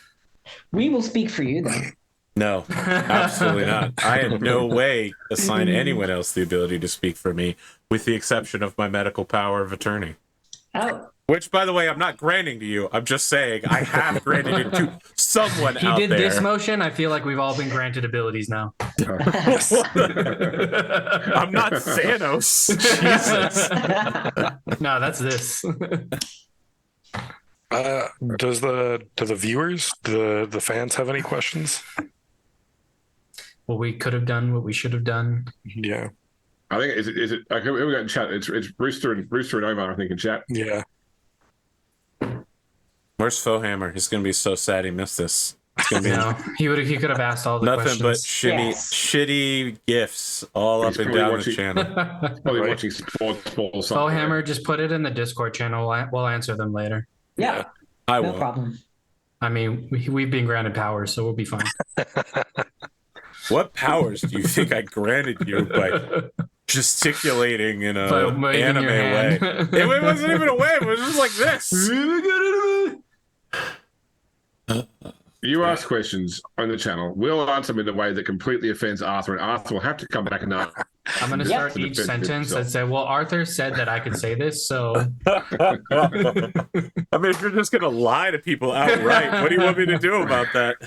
we will speak for you then. No, absolutely not. I in no way assign anyone else the ability to speak for me, with the exception of my medical power of attorney. Oh, Which, by the way, I'm not granting to you. I'm just saying I have granted it to someone he out did there. this motion. I feel like we've all been granted abilities now. I'm not Thanos. Jesus. No, that's this. Do the viewers, the fans have any questions? What we could have done, what we should have done. Yeah. I think is it okay, we got in chat. It's Rooster and Omar, I think, in chat. Yeah. Where's Fohammer? He's gonna be so sad he missed this. It's gonna be No, he could have asked all the nothing but questions. shitty gifs all He's up and probably down watching- the channel. Probably Right. watching sports ball or something. Fohammer, just put it in the Discord channel. We'll answer them later. yeah, I no won't. problem. I mean, we've been granted powers, so we'll be fine. What powers do you think I granted you by gesticulating in By a waving anime your way? hand. It wasn't even a wave. It was just like this. You ask questions on the channel. We'll answer them in a way that completely offends Arthur, and Arthur will have to come back and ask. I'm going to Yeah. start each sentence and say, well, Arthur said that I could say this, so I mean, if you're just gonna lie to people outright, what do you want me to do about that?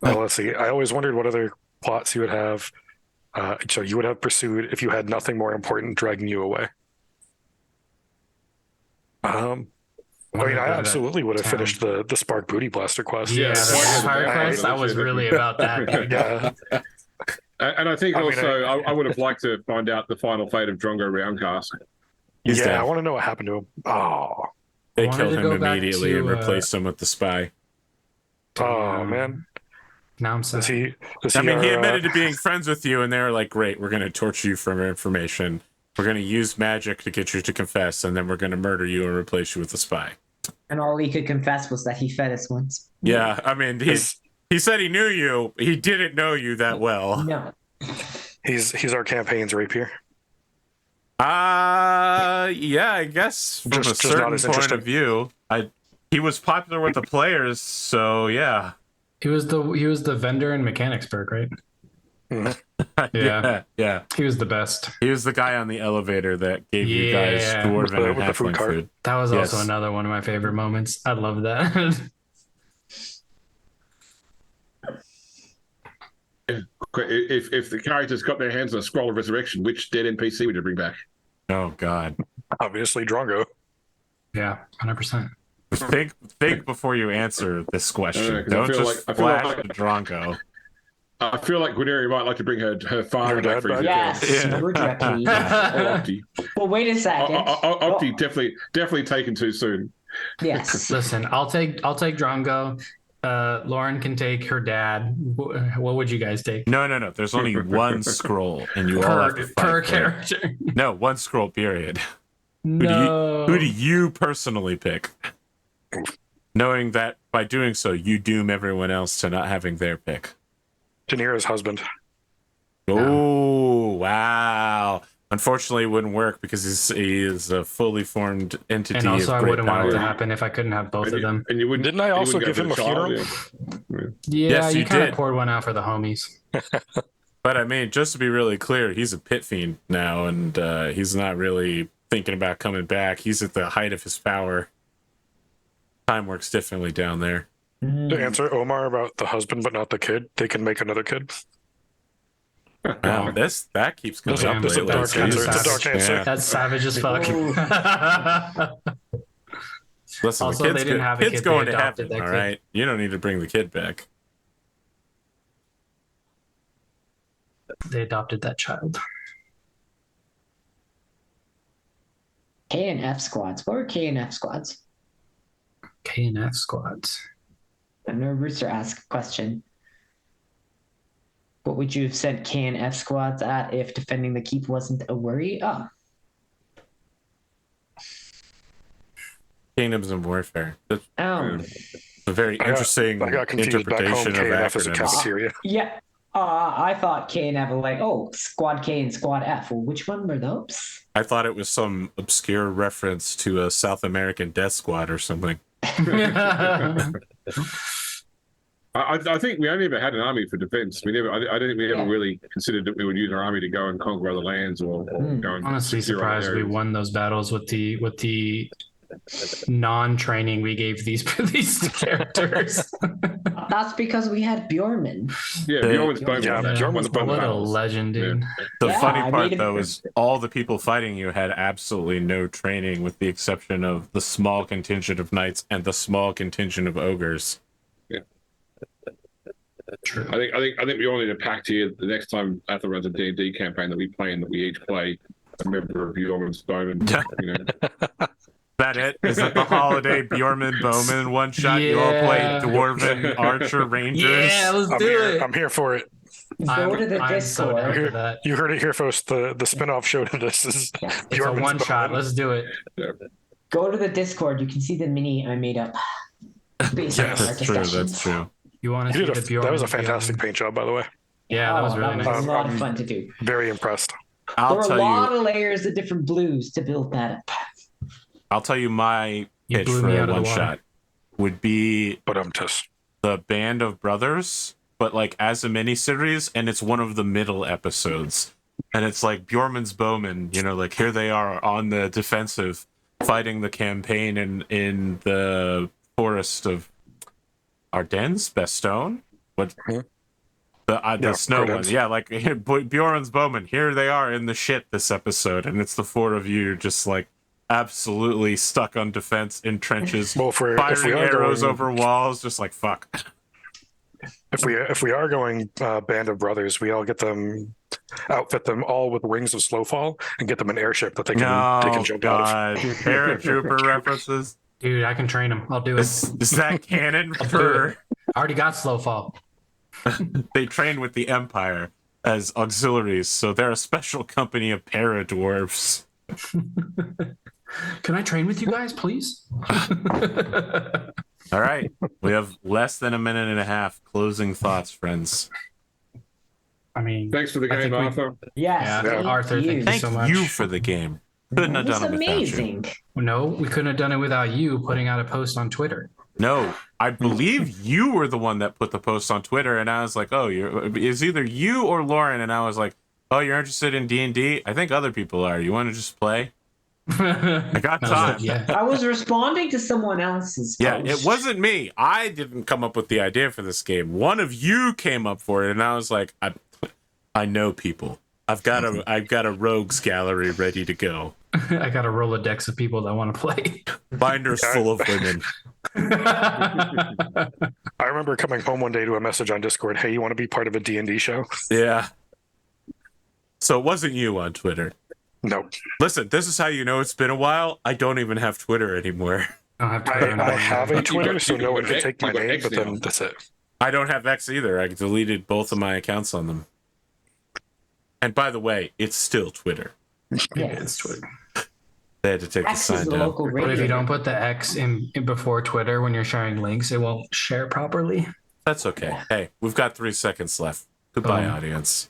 Well, let's see. I always wondered what other plots you would have. So you would have pursued if you had nothing more important dragging you away. I mean, I absolutely would have finished the Spark Booty Blaster quest. yeah, Yes. the Fire Quest, I was really about that. Dude. Yeah. And I think I mean, also I would have liked to find out the final fate of Drongo Roundcast. He's dead. I want to know what happened to him. Oh, They wanted killed to him go back immediately to, and replaced him with the spy. man. Now I'm sad. Does I mean, he our, admitted to being friends with you, and they were like, "Great, we're going to torture you for our information. We're going to use magic to get you to confess, and then we're going to murder you and replace you with a spy." And all he could confess was that he fed us once. Yeah, I mean, he said he knew you. He didn't know you that well. No. He's our campaign's rapier. Yeah, I guess from Just a not certain as point interesting. of view, he was popular with the players, so yeah. He was the vendor in Mechanicsburg, right? Mhm. Yeah. He was the best. He was the guy on the elevator that gave you guys Yeah. dwarven and With the food halfling cart. food. That was Yes. also another one of my favorite moments. I love that. If the characters got their hands on a scroll of resurrection, which dead NPC would you bring back? Oh God. Obviously, Drongo. Yeah, 100%. Think before you answer this question. 'Cause I Don't feel just like- I feel flash like- the Drongo. I feel like Gwyneira might like to bring her father Her back dad for his back? Yes, Yeah. Mordra, please. Or Opti. Well, wait a second. Opti definitely taken too soon. Yes. Listen, I'll take Drongo. Lauren can take her dad. What would you guys take? No. There's only one scroll, and you all have to fight Per for it. character. No, one scroll. Period. No. Who do you personally pick? Knowing that by doing so, you doom everyone else to not having their pick. Janira's husband. Oh, wow. Unfortunately, it wouldn't work because he is a fully formed entity And also, of I great wouldn't want it power. to happen if I couldn't have both of them. And you wouldn't. Didn't I you also wouldn't go give for him the a child, funeral? Yeah, Yes, you you kind did. of poured one out for the homies. But I mean, just to be really clear, he's a pit fiend now, and he's not really thinking about coming back. He's at the height of his power. Time works differently down there. To answer Omar about the husband but not the kid, they can make another kid. Wow, that keeps coming Damn, up this is a lately. dark answer. It's a dark answer. Yeah. That's savage as fuck. Ooh. Listen, Also, the they kid's, didn't have a kid's kid, they going to adopted heaven, that all kid. right? You don't need to bring the kid back. They adopted that child. K and F squads. What were K and F squads? K and F squads. I know Rooster asked a question. What would you have sent K and F squads at if defending the keep wasn't a worry? Oh, Kingdoms of Warfare. That's oh, a very interesting I got confused back home. interpretation of KNF is a acronyms. cafeteria. yeah. I thought K and F were like, oh, squad K and squad F. Well, which one were those? I thought it was some obscure reference to a South American death squad or something. I think we only ever had an army for defense. I don't think we ever really considered that we would use our army to go and conquer other lands or go and Honestly, secure other surprised we areas. won those battles with the non-training we gave these characters. That's because we had Bjorman. Yeah, They- Bjorn's bone. Yeah, Bjorn's bone What a battles. legend, dude. The Yeah, funny I part, mean, though, is all the people fighting you had absolutely no training, with the exception of the small contingent of knights and the small contingent of ogres. True. I think we all need a pact here. The next time Athel runs a D&D campaign that we play in, that we each play a member of Bjorn's bone. You know, That it? Is it the holiday Bjorman Bowman one shot? You all play Yeah. Dwarven Archer Rangers? Yeah, let's I'm do here. it. I'm here for it. Go to the I'm so down Discord. for that. You heard it here first. The spin-off show to this is Yeah. It's a Bjorn's one shot. Bowman. Let's do it. Go to the Discord. You can see the mini I made up. Based on our That's true. discussions. That's true. You want to You see did the Bjorn? that was a fantastic paint job, by the way. Yeah, that was Oh, really that nice. was a lot of I'm- fun to do. Very impressed. There I'll were a tell lot you. of layers of different blues to build that up. I'll tell you my You pitch blew for me a out of the one water. shot would be But just the Band of Brothers, but like as a miniseries, and it's one of the middle episodes, and it's like Bjorman's Bowman. You know, like here they are on the defensive, fighting the campaign in the forest of Ardennes, Bastogne. What? Hmm? The Yeah, snow one, Ardennes. yeah, like Bjorn's Bowman. Here they are in the shit this episode, and it's the four of you just like absolutely stuck on defense in trenches, well, if we firing are arrows going, over walls, just like fuck. if we are going Band of Brothers, we all get them, outfit them all with wings of Slowfall, and get them an airship that they can jump out God, paratrooper references. Dude, I can train him. I'll do it. Is that canon I'll do for? it. I already got slow fall. They train with the Empire as auxiliaries, so they're a special company of paradwarves. Can I train with you guys, please? All right, we have less than a minute and a half. Closing thoughts, friends. I mean, Thanks for the I game, think we- Arthur. Yes, Yeah, thank Arthur, you. thank you Thank so much. you for the game. Couldn't have It was done it without you. amazing. no, we couldn't have done it without you putting out a post on Twitter. No, I believe you were the one that put the post on Twitter, and I was like, "Oh, it's either you or Lauren," and I was like, "Oh, you're interested in D&D? I think other people are. You want to just play?" I got time. Yeah. I was responding to someone else's Yeah, post. it wasn't me. I didn't come up with the idea for this game. One of you came up for it, and I was like, I know people. I've got a rogues gallery ready to go. I got a Rolodex of people that want to play. Binders full of women. I remember coming home one day to a message on Discord, hey, you want to be part of a D&D show? Yeah. So it wasn't you on Twitter. No. Listen, this is how you know it's been a while. I don't even have Twitter anymore. I don't have Twitter I anymore. have a Twitter, got- so you no got one can X- take my you got name, X but now. then that's it. I don't have X either. I deleted both of my accounts on them. And by the way, it's still Twitter. Yes. It's Twitter. They had to take X the is sign the down. local But radio. if you don't put the X in before Twitter when you're sharing links, it won't share properly. That's okay. Hey, we've got 3 seconds left. Goodbye, Oh. audience.